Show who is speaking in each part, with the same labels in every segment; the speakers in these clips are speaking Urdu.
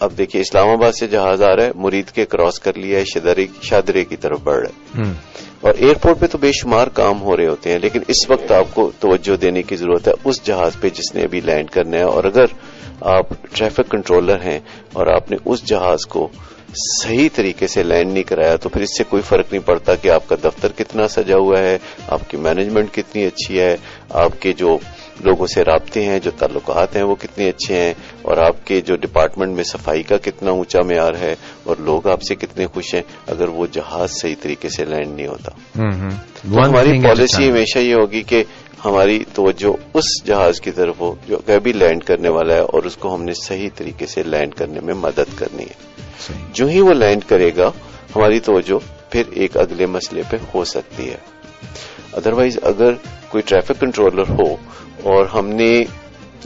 Speaker 1: اب دیکھیے اسلام آباد سے جہاز آ رہا ہے, مرید کے کراس کر لیا ہے, شادرے کی طرف بڑھ رہا ہے, اور ایئرپورٹ پہ تو بے شمار کام ہو رہے ہوتے ہیں, لیکن اس وقت آپ کو توجہ دینے کی ضرورت ہے اس جہاز پہ جس نے ابھی لینڈ کرنا ہے. اور اگر آپ ٹریفک کنٹرولر ہیں اور آپ نے اس جہاز کو صحیح طریقے سے لینڈ نہیں کرایا, تو پھر اس سے کوئی فرق نہیں پڑتا کہ آپ کا دفتر کتنا سجا ہوا ہے, آپ کی مینجمنٹ کتنی اچھی ہے, آپ کے جو لوگوں سے رابطے ہیں, جو تعلقات ہیں وہ کتنے اچھے ہیں, اور آپ کے جو ڈپارٹمنٹ میں صفائی کا کتنا اونچا معیار ہے, اور لوگ آپ سے کتنے خوش ہیں, اگر وہ جہاز صحیح طریقے سے لینڈ نہیں ہوتا. تو ہماری پالیسی ہمیشہ یہ ہوگی کہ ہماری توجہ اس جہاز کی طرف ہو جو ابھی لینڈ کرنے والا ہے, اور اس کو ہم نے صحیح طریقے سے لینڈ کرنے میں مدد کرنی ہے. جو ہی وہ لینڈ کرے گا ہماری توجہ پھر ایک اگلے مسئلے پہ ہو سکتی ہے. ادروائز اگر کوئی ٹریفک کنٹرولر ہو اور ہم نے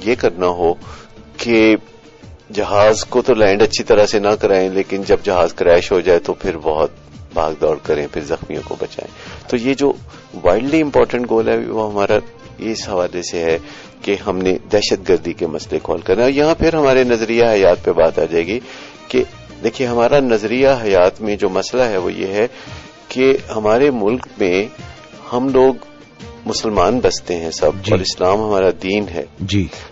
Speaker 1: یہ کرنا ہو کہ جہاز کو تو لینڈ اچھی طرح سے نہ کرائیں, لیکن جب جہاز کریش ہو جائے تو پھر بہت بھاگ دوڑ کریں, پھر زخمیوں کو بچائیں. تو یہ جو وائڈلی امپورٹنٹ گول ہے وہ ہمارا اس حوالے سے ہے کہ ہم نے دہشت گردی کے مسئلے کو حل کرنا ہے. یہاں پھر ہمارے نظریہ حیات پہ بات آ جائے گی کہ دیکھیے ہمارا نظریہ حیات میں جو مسئلہ ہے وہ یہ ہے کہ ہمارے ملک میں ہم لوگ مسلمان بستے ہیں سب, اور اسلام ہمارا دین ہے,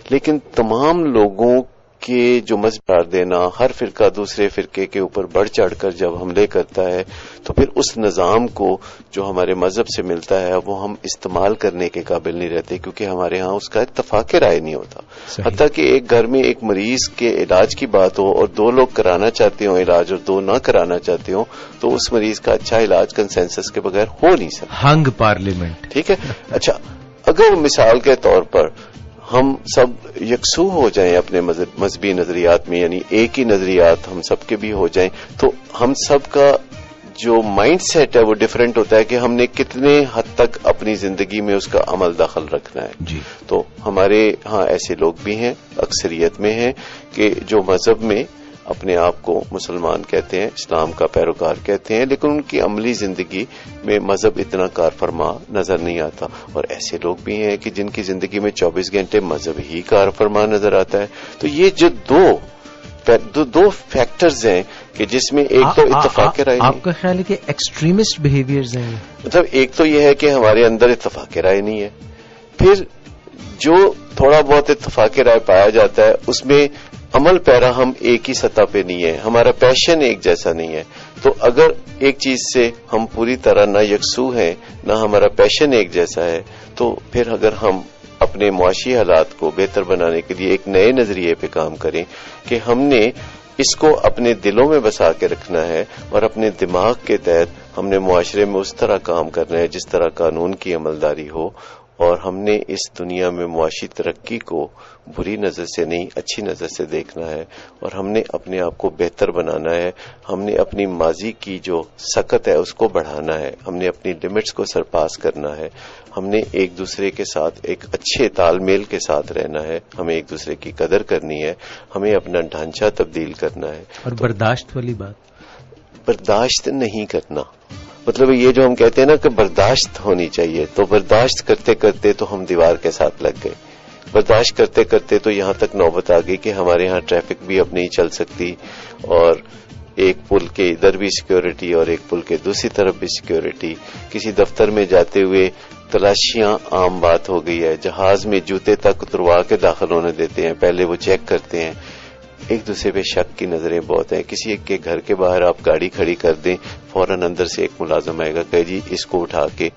Speaker 1: لیکن تمام لوگوں کے جو مذہب قرار دینا, ہر فرقہ دوسرے فرقے کے اوپر بڑھ چڑھ کر جب حملے کرتا ہے تو پھر اس نظام کو جو ہمارے مذہب سے ملتا ہے وہ ہم استعمال کرنے کے قابل نہیں رہتے, کیونکہ ہمارے ہاں اس کا اتفاق رائے نہیں ہوتا. حتیٰ کہ ایک گھر میں ایک مریض کے علاج کی بات ہو اور 2 لوگ کرانا چاہتے ہوں علاج اور 2 نہ کرانا چاہتے ہوں, تو اس مریض کا اچھا علاج کنسنسس کے بغیر ہو نہیں سکتا.
Speaker 2: ہنگ پارلیمنٹ,
Speaker 1: ٹھیک ہے. اچھا, اگر مثال کے طور پر ہم سب یکسو ہو جائیں اپنے مذہبی نظریات میں, یعنی ایک ہی نظریات ہم سب کے بھی ہو جائیں, تو ہم سب کا جو مائنڈ سیٹ ہے وہ ڈفرینٹ ہوتا ہے کہ ہم نے کتنے حد تک اپنی زندگی میں اس کا عمل دخل رکھنا ہے. تو ہمارے ہاں ایسے لوگ بھی ہیں, اکثریت میں ہیں, کہ جو مذہب میں اپنے آپ کو مسلمان کہتے ہیں, اسلام کا پیروکار کہتے ہیں, لیکن ان کی عملی زندگی میں مذہب اتنا کار فرما نظر نہیں آتا. اور ایسے لوگ بھی ہیں کہ جن کی زندگی میں 24 گھنٹے مذہب ہی کار فرما نظر آتا ہے. تو یہ جو دو فیکٹرز ہیں کہ جس میں ایک تو اتفاق رائے,
Speaker 2: آپ کا خیال ہے کہ ایکسٹریمسٹ بہیویئرز ہیں,
Speaker 1: مطلب ایک تو یہ ہے کہ ہمارے اندر اتفاق رائے نہیں ہے, پھر جو تھوڑا بہت اتفاق رائے پایا جاتا ہے اس میں عمل پیرا ہم ایک ہی سطح پہ نہیں ہے, ہمارا پیشن ایک جیسا نہیں ہے. تو اگر ایک چیز سے ہم پوری طرح نہ یکسو ہیں, نہ ہمارا پیشن ایک جیسا ہے, تو پھر اگر ہم اپنے معاشی حالات کو بہتر بنانے کے لیے ایک نئے نظریے پہ کام کریں کہ ہم نے اس کو اپنے دلوں میں بسا کے رکھنا ہے, اور اپنے دماغ کے تحت ہم نے معاشرے میں اس طرح کام کرنا ہے جس طرح قانون کی عملداری ہو, اور ہم نے اس دنیا میں معاشی ترقی کو بری نظر سے نہیں اچھی نظر سے دیکھنا ہے, اور ہم نے اپنے آپ کو بہتر بنانا ہے. ہم نے اپنی ماضی کی جو سکت ہے اس کو بڑھانا ہے, ہم نے اپنی لمٹس کو سرپاس کرنا ہے, ہم نے ایک دوسرے کے ساتھ ایک اچھے تال میل کے ساتھ رہنا ہے, ہمیں ایک دوسرے کی قدر کرنی ہے, ہمیں اپنا ڈھانچہ تبدیل کرنا ہے.
Speaker 2: اور برداشت والی بات,
Speaker 1: برداشت نہیں کرنا, مطلب یہ جو ہم کہتے ہیں نا کہ برداشت ہونی چاہیے, تو برداشت کرتے کرتے تو ہم دیوار کے ساتھ لگ گئے. برداشت کرتے کرتے تو یہاں تک نوبت آ گئی کہ ہمارے ہاں ٹریفک بھی اب نہیں چل سکتی, اور ایک پل کے ادھر بھی سیکیورٹی اور ایک پل کے دوسری طرف بھی سیکیورٹی. کسی دفتر میں جاتے ہوئے تلاشیاں عام بات ہو گئی ہے, جہاز میں جوتے تک اتروا کے داخل ہونے دیتے ہیں, پہلے وہ چیک کرتے ہیں. ایک دوسرے پہ شک کی نظریں بہت ہیں. کسی ایک کے گھر کے باہر آپ گاڑی کھڑی کر دیں, فوراً اندر سے ایک ملازم آئے گا کہ جی اس کو اٹھا کے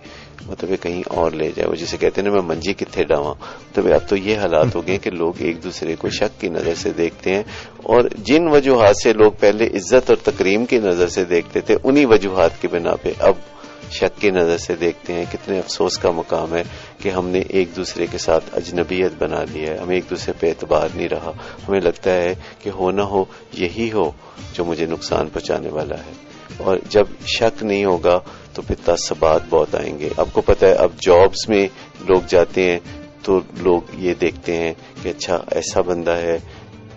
Speaker 1: مطلب کہیں اور لے جائے, وہ جسے کہتے ہیں نا میں منجی کتنے ڈاواں. مطلب اب تو یہ حالات ہو گئے کہ لوگ ایک دوسرے کو شک کی نظر سے دیکھتے ہیں, اور جن وجوہات سے لوگ پہلے عزت اور تکریم کی نظر سے دیکھتے تھے انہی وجوہات کی بنا پہ اب شک کی نظر سے دیکھتے ہیں. کتنے افسوس کا مقام ہے کہ ہم نے ایک دوسرے کے ساتھ اجنبیت بنا لی ہے, ہمیں ایک دوسرے پہ اعتبار نہیں رہا. ہمیں لگتا ہے کہ ہو نہ ہو یہی ہو جو مجھے نقصان پہنچانے والا ہے, اور جب شک نہیں ہوگا تو پھر تعصبات بہت آئیں گے. آپ کو پتہ ہے اب جابز میں لوگ جاتے ہیں تو لوگ یہ دیکھتے ہیں کہ اچھا ایسا بندہ ہے,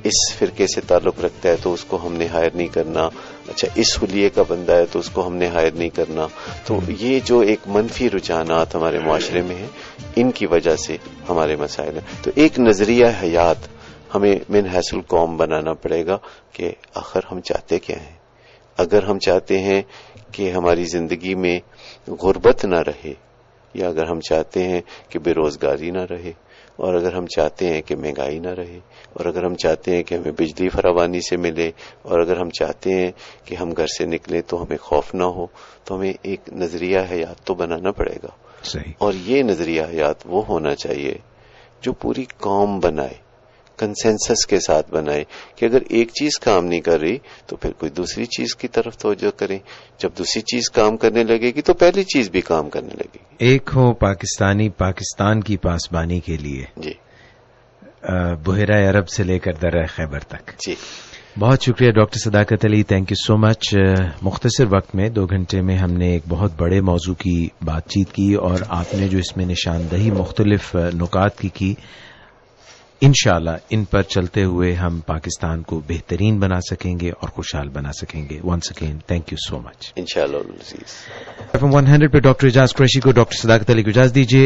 Speaker 1: اس فرقے سے تعلق رکھتا ہے تو اس کو ہم نے ہائر نہیں کرنا, اچھا اس حلیے کا بندہ ہے تو اس کو ہم نے ہائر نہیں کرنا. تو یہ جو ایک منفی رجحانات ہمارے معاشرے میں ہیں ان کی وجہ سے ہمارے مسائل ہیں. تو ایک نظریہ حیات ہمیں منحاص القوم بنانا پڑے گا کہ آخر ہم چاہتے کیا ہیں. اگر ہم چاہتے ہیں کہ ہماری زندگی میں غربت نہ رہے، یا اگر ہم چاہتے ہیں کہ بے روزگاری نہ رہے، اور اگر ہم چاہتے ہیں کہ مہنگائی نہ رہے، اور اگر ہم چاہتے ہیں کہ ہمیں بجلی فراوانی سے ملے، اور اگر ہم چاہتے ہیں کہ ہم گھر سے نکلیں تو ہمیں خوف نہ ہو، تو ہمیں ایک نظریہ حیات تو بنانا پڑے گا.
Speaker 2: صحیح.
Speaker 1: اور یہ نظریہ حیات وہ ہونا چاہیے جو پوری قوم بنائے، کنسنسس کے ساتھ بنائے کہ اگر ایک چیز کام نہیں کر رہی تو پھر کوئی دوسری چیز کی طرف توجہ کریں. جب دوسری چیز کام کرنے لگے گی تو پہلی چیز بھی کام کرنے لگے گی.
Speaker 2: ایک ہو پاکستانی پاکستان کی پاسبانی کے لیے.
Speaker 1: جی.
Speaker 2: بحیرہ عرب سے لے کر درہ خیبر تک.
Speaker 1: جی.
Speaker 2: بہت شکریہ ڈاکٹر صداقت علی، تھینک یو سو مچ. مختصر وقت میں 2 گھنٹے میں ہم نے ایک بہت بڑے موضوع کی بات چیت کی، اور آپ نے جو اس میں نشاندہی مختلف نکات کی، انشاءاللہ ان پر چلتے ہوئے ہم پاکستان کو بہترین بنا سکیں گے اور خوشحال بنا سکیں گے. Once again thank you so much.
Speaker 1: انشاءاللہ.
Speaker 2: FM 100 پہ ڈاکٹر اعجاز قریشی کو ڈاکٹر صداقت علی کو اجازت دیجیے.